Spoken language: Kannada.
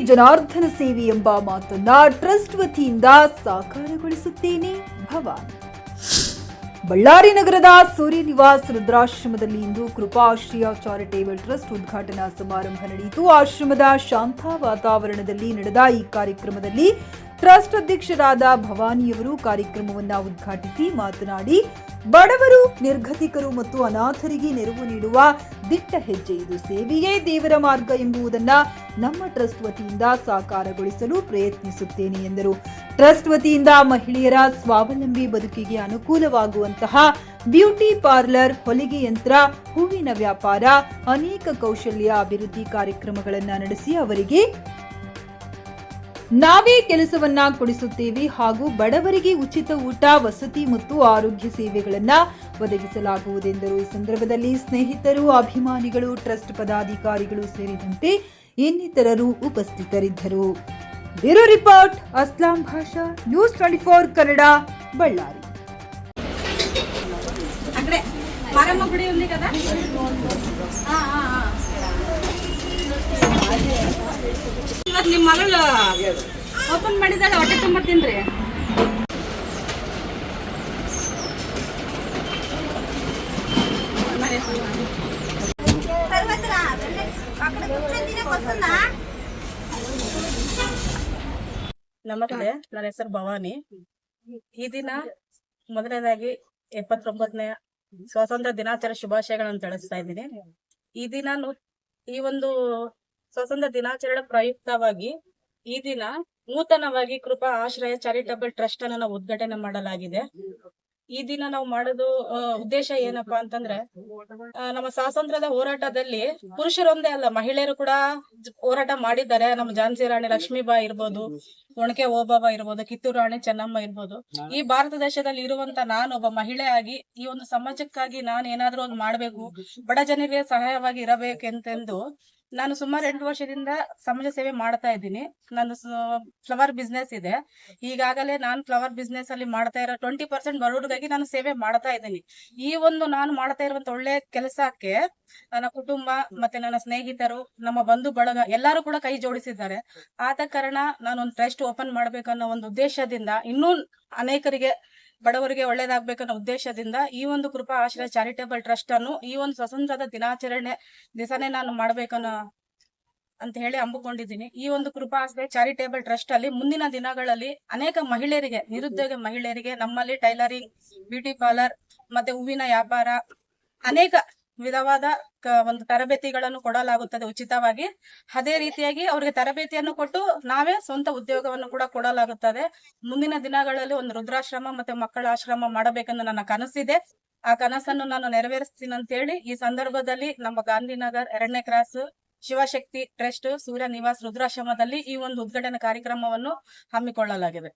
ಜನಾರ್ದನ ಸೇವೆ ಎಂಬ ಮಾತನ್ನ ಟ್ರಸ್ಟ್ ವತಿಯಿಂದ ಸಾಕಾರಗೊಳಿಸುತ್ತೇನೆ ಭವಾನಿ. ಬಳ್ಳಾರಿ ನಗರದ ಸೂರ್ಯ ನಿವಾಸ್ ರುದ್ರಾಶ್ರಮದಲ್ಲಿ ಇಂದು ಕೃಪಾಶ್ರಯ ಚಾರಿಟೇಬಲ್ ಟ್ರಸ್ಟ್ ಉದ್ಘಾಟನಾ ಸಮಾರಂಭ ನಡೆಯಿತು. ಆಶ್ರಮದ ಶಾಂತ ವಾತಾವರಣದಲ್ಲಿ ನಡೆದ ಈ ಕಾರ್ಯಕ್ರಮದಲ್ಲಿ ಟ್ರಸ್ಟ್ ಅಧ್ಯಕ್ಷರಾದ ಭವಾನಿಯವರು ಕಾರ್ಯಕ್ರಮವನ್ನು ಉದ್ಘಾಟಿಸಿ ಮಾತನಾಡಿ, ಬಡವರು, ನಿರ್ಗತಿಕರು ಮತ್ತು ಅನಾಥರಿಗೆ ನೆರವು ನೀಡುವ ದಿಟ್ಟ ಹೆಜ್ಜೆ ಇದು. ಸೇವೆಯೇ ದೇವರ ಮಾರ್ಗ ಎಂಬುದನ್ನು ನಮ್ಮ ಟ್ರಸ್ಟ್ ವತಿಯಿಂದ ಸಾಕಾರಗೊಳಿಸಲು ಪ್ರಯತ್ನಿಸುತ್ತೇನೆ ಎಂದರು. ಟ್ರಸ್ಟ್ ವತಿಯಿಂದ ಮಹಿಳೆಯರ ಸ್ವಾವಲಂಬಿ ಬದುಕಿಗೆ ಅನುಕೂಲವಾಗುವಂತಹ ಬ್ಯೂಟಿ ಪಾರ್ಲರ್, ಹೊಲಿಗೆ ಯಂತ್ರ, ಹೂವಿನ ವ್ಯಾಪಾರ, ಅನೇಕ ಕೌಶಲ್ಯ ಅಭಿವೃದ್ಧಿ ಕಾರ್ಯಕ್ರಮಗಳನ್ನು ನಡೆಸಿ ಅವರಿಗೆ ನಾವೇ ಕೆಲಸವನ್ನ ಕೊಡಿಸುತ್ತೇವೆ ಹಾಗೂ ಬಡವರಿಗೆ ಉಚಿತ ಊಟ, ವಸತಿ ಮತ್ತು ಆರೋಗ್ಯ ಸೇವೆಗಳನ್ನ ಒದಗಿಸಲಾಗುವುದೆಂದರು. ಈ ಸಂದರ್ಭದಲ್ಲಿ ಸ್ನೇಹಿತರು, ಅಭಿಮಾನಿಗಳು, ಟ್ರಸ್ಟ್ ಪದಾಧಿಕಾರಿಗಳು ಸೇರಿದಂತೆ ಇನ್ನಿತರರು ಉಪಸ್ಥಿತರಿದ್ದರು. ಬ್ಯೂರೋ ರಿಪೋರ್ಟ್ ಅಸ್ಲಾಂ ಭಾಷಾ, ನ್ಯೂಸ್ 24 ಕನ್ನಡ, ಬಳ್ಳಾರಿ. ನಿಮ್ಮ ಮಗಳು ಓಪನ್ ಮಾಡಿದಾಗ ಹೊಟ್ಟೆ ತುಂಬ ತಿನ್ರಿ. ನಮಸ್ತೆ, ನನ್ನ ಹೆಸರು ಭವಾನಿ. ಈ ದಿನ ಮೊದಲನೇದಾಗಿ 79ನೇ ಸ್ವಾತಂತ್ರ್ಯ ದಿನಾಚರಣೆ ಶುಭಾಶಯಗಳನ್ನು ತಿಳಿಸ್ತಾ ಇದ್ದೀನಿ. ಈ ದಿನ ಈ ಒಂದು ಸ್ವಾತಂತ್ರ್ಯ ದಿನಾಚರಣೆ ಪ್ರಯುಕ್ತವಾಗಿ ಈ ದಿನ ನೂತನವಾಗಿ ಕೃಪಾ ಆಶ್ರಯ ಚಾರಿಟಬಲ್ ಟ್ರಸ್ಟ್ ಅನ್ನ ನಾವು ಉದ್ಘಾಟನೆ ಮಾಡಲಾಗಿದೆ. ಈ ದಿನ ನಾವು ಮಾಡೋದು ಉದ್ದೇಶ ಏನಪ್ಪಾ ಅಂತಂದ್ರೆ, ನಮ್ಮ ಸ್ವಾತಂತ್ರ್ಯದ ಹೋರಾಟದಲ್ಲಿ ಪುರುಷರೊಂದೇ ಅಲ್ಲ, ಮಹಿಳೆಯರು ಕೂಡ ಹೋರಾಟ ಮಾಡಿದ್ದಾರೆ. ನಮ್ಮ ಝಾನ್ಸಿ ರಾಣಿ ಲಕ್ಷ್ಮೀಬಾಯಿ ಇರ್ಬೋದು, ಒಣಕೆ ಓಬವ್ವ ಇರ್ಬೋದು, ಕಿತ್ತೂರು ರಾಣಿ ಚೆನ್ನಮ್ಮ ಇರ್ಬೋದು. ಈ ಭಾರತ ದೇಶದಲ್ಲಿ ಇರುವಂತ ನಾನು ಒಬ್ಬ ಮಹಿಳೆ ಆಗಿ ಈ ಒಂದು ಸಮಾಜಕ್ಕಾಗಿ ನಾನು ಏನಾದ್ರೂ ಒಂದು ಮಾಡ್ಬೇಕು, ಬಡ ಜನರಿಗೆ ಸಹಾಯವಾಗಿ ಇರಬೇಕೆಂತೆಂದು ನಾನು ಸುಮಾರು 8 ವರ್ಷದಿಂದ ಸಮಾಜ ಸೇವೆ ಮಾಡ್ತಾ ಇದ್ದೀನಿ. ನನ್ನ ಫ್ಲವರ್ ಬಿಸ್ನೆಸ್ ಇದೆ. ಈಗಾಗಲೇ ನಾನು ಫ್ಲವರ್ ಬಿಸ್ನೆಸ್ ಅಲ್ಲಿ ಮಾಡ್ತಾ ಇರೋ 20% ಬಡವರಿಗಾಗಿ ನಾನು ಸೇವೆ ಮಾಡ್ತಾ ಇದ್ದೀನಿ. ಈ ಒಂದು ನಾನು ಮಾಡ್ತಾ ಇರುವಂತ ಒಳ್ಳೆ ಕೆಲಸಕ್ಕೆ ನನ್ನ ಕುಟುಂಬ ಮತ್ತೆ ನನ್ನ ಸ್ನೇಹಿತರು, ನಮ್ಮ ಬಂಧು ಬಳಗ ಎಲ್ಲರೂ ಕೂಡ ಕೈ ಜೋಡಿಸಿದ್ದಾರೆ. ಆದ ಕಾರಣ ನಾನೊಂದು ಟ್ರಸ್ಟ್ ಓಪನ್ ಮಾಡ್ಬೇಕನ್ನೋ ಒಂದು ಉದ್ದೇಶದಿಂದ, ಇನ್ನೂ ಅನೇಕರಿಗೆ ಬಡವರಿಗೆ ಒಳ್ಳೇದಾಗ್ಬೇಕನ್ನೋ ಉದ್ದೇಶದಿಂದ ಈ ಒಂದು ಕೃಪಾ ಆಶ್ರಯ ಚಾರಿಟೇಬಲ್ ಟ್ರಸ್ಟ್ ಅನ್ನು ಈ ಒಂದು ಸ್ವಾತಂತ್ರ್ಯದ ದಿನಾಚರಣೆ ದಿವಸನೇ ನಾನು ಮಾಡ್ಬೇಕನ್ನೋ ಅಂತ ಹೇಳಿ ಹಮ್ಮಿಕೊಂಡಿದ್ದೀನಿ. ಈ ಒಂದು ಕೃಪಾ ಆಶ್ರಯ ಚಾರಿಟೇಬಲ್ ಟ್ರಸ್ಟ್ ಅಲ್ಲಿ ಮುಂದಿನ ದಿನಗಳಲ್ಲಿ ಅನೇಕ ಮಹಿಳೆಯರಿಗೆ, ನಿರುದ್ಯೋಗ ಮಹಿಳೆಯರಿಗೆ ನಮ್ಮಲ್ಲಿ ಟೈಲರಿಂಗ್, ಬ್ಯೂಟಿ ಪಾರ್ಲರ್ ಮತ್ತೆ ಹೂವಿನ ವ್ಯಾಪಾರ, ಅನೇಕ ವಿಧವಾದ ಒಂದು ತರಬೇತಿಗಳನ್ನು ಕೊಡಲಾಗುತ್ತದೆ ಉಚಿತವಾಗಿ. ಅದೇ ರೀತಿಯಾಗಿ ಅವರಿಗೆ ತರಬೇತಿಯನ್ನು ಕೊಟ್ಟು ನಾವೇ ಸ್ವಂತ ಉದ್ಯೋಗವನ್ನು ಕೂಡ ಕೊಡಲಾಗುತ್ತದೆ. ಮುಂದಿನ ದಿನಗಳಲ್ಲಿ ಒಂದು ರುದ್ರಾಶ್ರಮ ಮತ್ತೆ ಮಕ್ಕಳ ಆಶ್ರಮ ಮಾಡಬೇಕೆಂದು ನನ್ನ ಕನಸಿದೆ. ಆ ಕನಸನ್ನು ನಾನು ನೆರವೇರಿಸ್ತೀನಿ ಅಂತ ಹೇಳಿ ಈ ಸಂದರ್ಭದಲ್ಲಿ ನಮ್ಮ ಗಾಂಧಿನಗರ್ 2ನೇ ಕ್ರಾಸ್ ಶಿವಶಕ್ತಿ ಟ್ರಸ್ಟ್ ಸೂರ್ಯ ನಿವಾಸ್ ರುದ್ರಾಶ್ರಮದಲ್ಲಿ ಈ ಒಂದು ಉದ್ಘಾಟನಾ ಕಾರ್ಯಕ್ರಮವನ್ನು ಹಮ್ಮಿಕೊಳ್ಳಲಾಗಿದೆ.